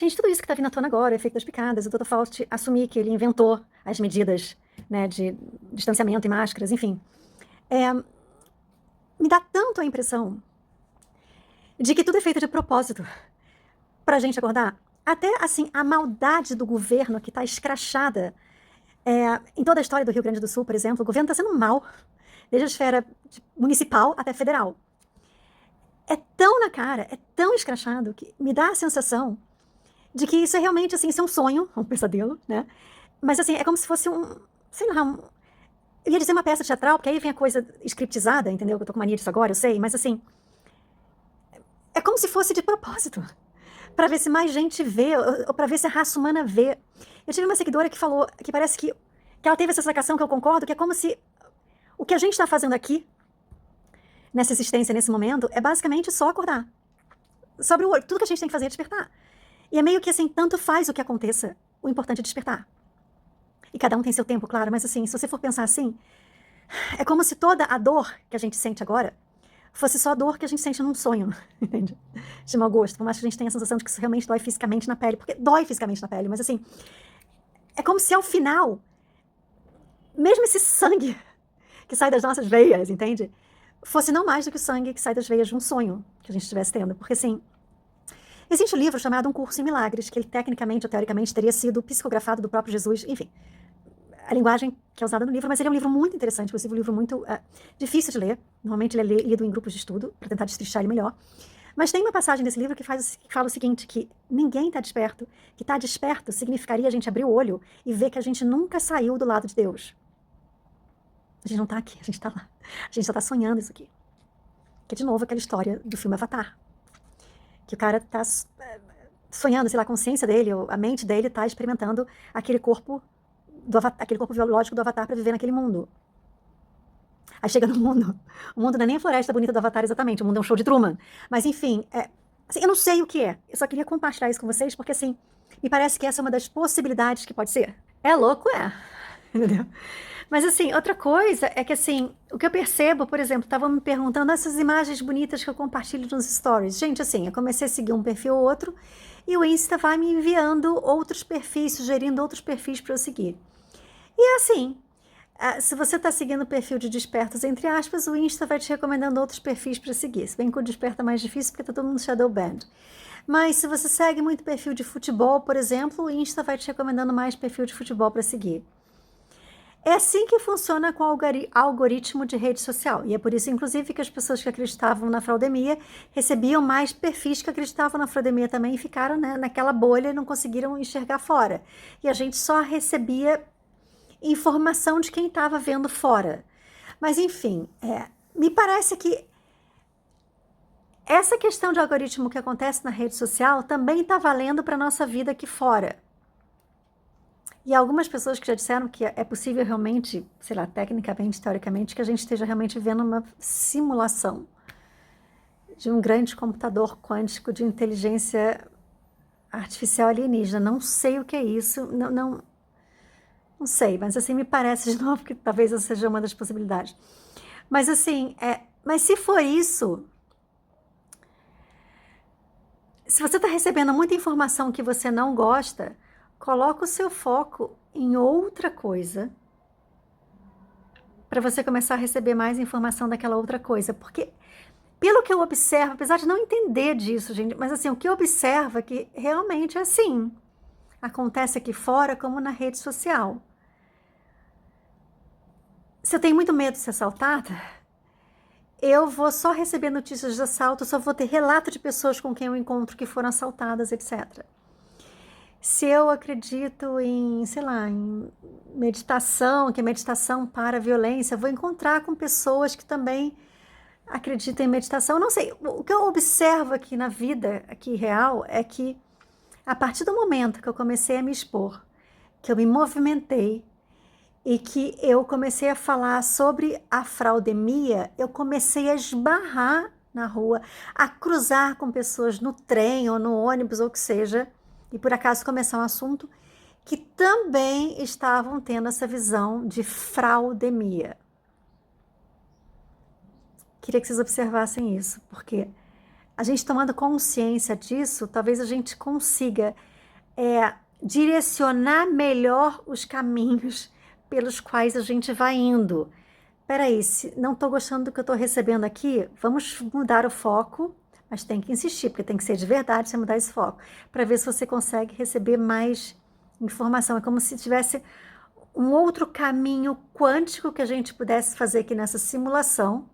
Gente, tudo isso que está vindo à tona agora, o efeito das picadas, o Dr. Fauci assumir que ele inventou as medidas, né, de distanciamento e máscaras, enfim. Me dá tanto a impressão de que tudo é feito de propósito para a gente acordar. Até, assim, a maldade do governo que está escrachada. Em toda a história do Rio Grande do Sul, por exemplo, o governo está sendo mal, desde a esfera municipal até federal. É tão na cara, é tão escrachado, que me dá a sensação de que isso é realmente, assim, isso é um sonho, um pesadelo, né? Mas, assim, é como se fosse sei lá, eu ia dizer uma peça teatral, porque aí vem a coisa scriptizada, entendeu? Eu tô com mania disso agora, eu sei, mas, assim, é como se fosse de propósito, para ver se mais gente vê, ou para ver se a raça humana vê. Eu tive uma seguidora que falou, que parece que ela teve essa sacação que eu concordo, que é como se o que a gente está fazendo aqui, nessa existência, nesse momento, é basicamente só acordar. Sobre o olho, tudo que a gente tem que fazer é despertar. E é meio que assim, tanto faz o que aconteça, o importante é despertar. E cada um tem seu tempo, claro, mas assim, se você for pensar assim, é como se toda a dor que a gente sente agora fosse só a dor que a gente sente num sonho, entende? De mau gosto, por mais que a gente tenha a sensação de que isso realmente dói fisicamente na pele, porque dói fisicamente na pele, mas assim, é como se ao final, mesmo esse sangue que sai das nossas veias, entende? Fosse não mais do que o sangue que sai das veias de um sonho que a gente estivesse tendo, porque assim, existe um livro chamado Um Curso em Milagres, que ele tecnicamente ou teoricamente teria sido psicografado do próprio Jesus, enfim, a linguagem que é usada no livro, mas ele é um livro muito interessante, inclusive um livro muito difícil de ler. Normalmente ele é lido em grupos de estudo, para tentar destrinchar ele melhor. Mas tem uma passagem desse livro que fala o seguinte, que ninguém está desperto, que estar desperto significaria a gente abrir o olho e ver que a gente nunca saiu do lado de Deus. A gente não está aqui, a gente está lá. A gente só está sonhando isso aqui. Que é, de novo, aquela história do filme Avatar. Que o cara está sonhando, sei lá, a consciência dele, a mente dele está experimentando aquele corpo aquele corpo biológico do Avatar para viver naquele mundo. Aí chega no mundo. O mundo não é nem a floresta bonita do Avatar exatamente, o mundo é um show de Truman. Mas enfim, assim, eu não sei o que é. Eu só queria compartilhar isso com vocês, porque assim, me parece que essa é uma das possibilidades que pode ser. É louco, é. Entendeu? Mas assim, outra coisa é que assim, o que eu percebo, por exemplo, estavam me perguntando essas imagens bonitas que eu compartilho nos stories. Gente, assim, eu comecei a seguir um perfil ou outro, e o Insta vai me enviando outros perfis, sugerindo outros perfis para eu seguir. E é assim, se você está seguindo o perfil de despertos, entre aspas, o Insta vai te recomendando outros perfis para seguir. Se bem que o desperta é mais difícil porque está todo mundo shadow banned. Mas se você segue muito perfil de futebol, por exemplo, o Insta vai te recomendando mais perfil de futebol para seguir. É assim que funciona com o algoritmo de rede social. E é por isso, inclusive, que as pessoas que acreditavam na fraudemia recebiam mais perfis que acreditavam na fraudemia também e ficaram, né, naquela bolha e não conseguiram enxergar fora. E a gente só recebia informação de quem estava vendo fora. Mas, enfim, me parece que essa questão de algoritmo que acontece na rede social também está valendo para a nossa vida aqui fora. E algumas pessoas que já disseram que é possível realmente, sei lá, tecnicamente, teoricamente, que a gente esteja realmente vendo uma simulação de um grande computador quântico de inteligência artificial alienígena. Não sei o que é isso, não sei, mas assim me parece de novo que talvez essa seja uma das possibilidades. Mas assim, mas se for isso, se você está recebendo muita informação que você não gosta, coloca o seu foco em outra coisa para você começar a receber mais informação daquela outra coisa. Porque, pelo que eu observo, apesar de não entender disso, gente, mas assim, o que eu observo é que realmente é assim. Acontece aqui fora como na rede social. Se eu tenho muito medo de ser assaltada, eu vou só receber notícias de assalto, só vou ter relato de pessoas com quem eu encontro que foram assaltadas, etc. Se eu acredito em, sei lá, em meditação, que é meditação para a violência, vou encontrar com pessoas que também acreditam em meditação. Não sei, o que eu observo aqui na vida, aqui real, é que a partir do momento que eu comecei a me expor, que eu me movimentei e que eu comecei a falar sobre a fraudemia, eu comecei a esbarrar na rua, a cruzar com pessoas no trem ou no ônibus ou o que seja, e por acaso começar um assunto que também estavam tendo essa visão de fraudemia. Queria que vocês observassem isso, porque a gente tomando consciência disso, talvez a gente consiga direcionar melhor os caminhos pelos quais a gente vai indo. Peraí, se não estou gostando do que eu estou recebendo aqui, vamos mudar o foco, mas tem que insistir, porque tem que ser de verdade você mudar esse foco, para ver se você consegue receber mais informação. É como se tivesse um outro caminho quântico que a gente pudesse fazer aqui nessa simulação,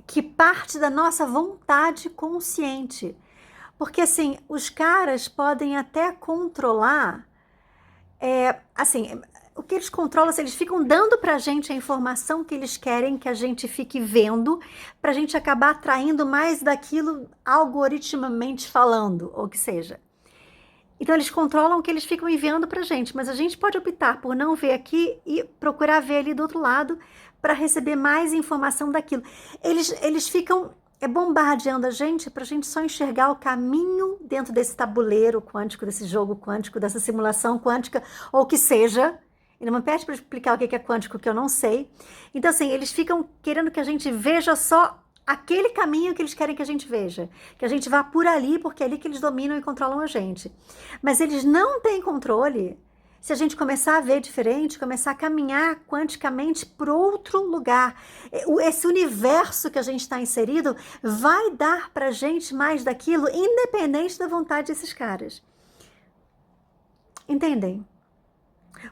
que parte da nossa vontade consciente. Porque, assim, os caras podem até controlar, assim, o que eles controlam, assim, eles ficam dando pra gente a informação que eles querem que a gente fique vendo, pra gente acabar atraindo mais daquilo algoritmamente falando, ou que seja. Então, eles controlam o que eles ficam enviando pra gente, mas a gente pode optar por não ver aqui e procurar ver ali do outro lado para receber mais informação daquilo. Eles ficam bombardeando a gente para a gente só enxergar o caminho dentro desse tabuleiro quântico, desse jogo quântico, dessa simulação quântica, ou que seja. E não me pede para explicar o que é quântico, que eu não sei. Então, assim, eles ficam querendo que a gente veja só aquele caminho que eles querem que a gente veja, que a gente vá por ali, porque é ali que eles dominam e controlam a gente. Mas eles não têm controle se a gente começar a ver diferente, começar a caminhar quanticamente para outro lugar. Esse universo que a gente está inserido vai dar para a gente mais daquilo, independente da vontade desses caras. Entendem?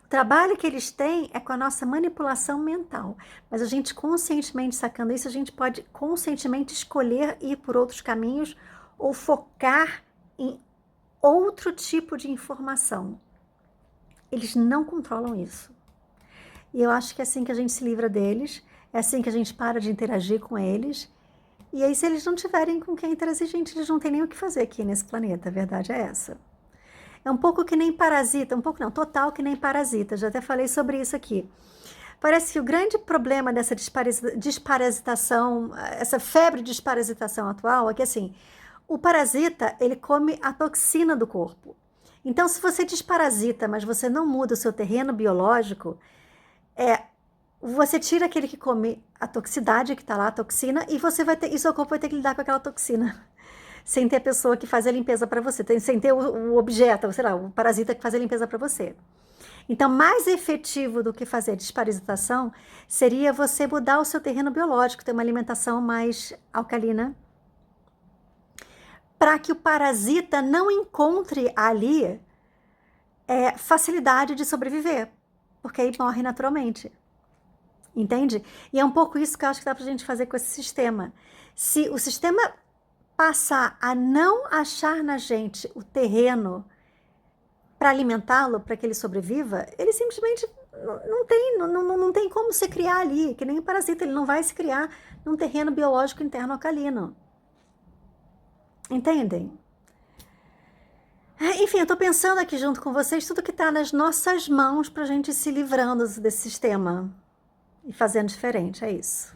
O trabalho que eles têm é com a nossa manipulação mental, mas a gente conscientemente sacando isso, a gente pode conscientemente escolher ir por outros caminhos ou focar em outro tipo de informação. Eles não controlam isso. E eu acho que é assim que a gente se livra deles, é assim que a gente para de interagir com eles. E aí, se eles não tiverem com quem interagir, gente, eles não têm nem o que fazer aqui nesse planeta, a verdade é essa. É um pouco que nem parasita, um pouco não, total que nem parasita, já até falei sobre isso aqui. Parece que o grande problema dessa desparasitação, essa febre de desparasitação atual é que, assim, o parasita, ele come a toxina do corpo. Então, se você desparasita, mas você não muda o seu terreno biológico, você tira aquele que come a toxicidade que está lá, a toxina, e seu corpo vai ter que lidar com aquela toxina. Sem ter a pessoa que faz a limpeza para você, sem ter o objeto, sei lá, o parasita que faz a limpeza para você. Então, mais efetivo do que fazer a desparasitação seria você mudar o seu terreno biológico, ter uma alimentação mais alcalina, para que o parasita não encontre ali facilidade de sobreviver, porque aí morre naturalmente. Entende? E é um pouco isso que eu acho que dá pra gente fazer com esse sistema. Se o sistema passar a não achar na gente o terreno para alimentá-lo, para que ele sobreviva, ele simplesmente não tem como se criar ali, que nem o parasita, ele não vai se criar num terreno biológico interno alcalino. Entendem? Enfim, eu estou pensando aqui junto com vocês tudo que está nas nossas mãos para a gente ir se livrando desse sistema e fazendo diferente, é isso.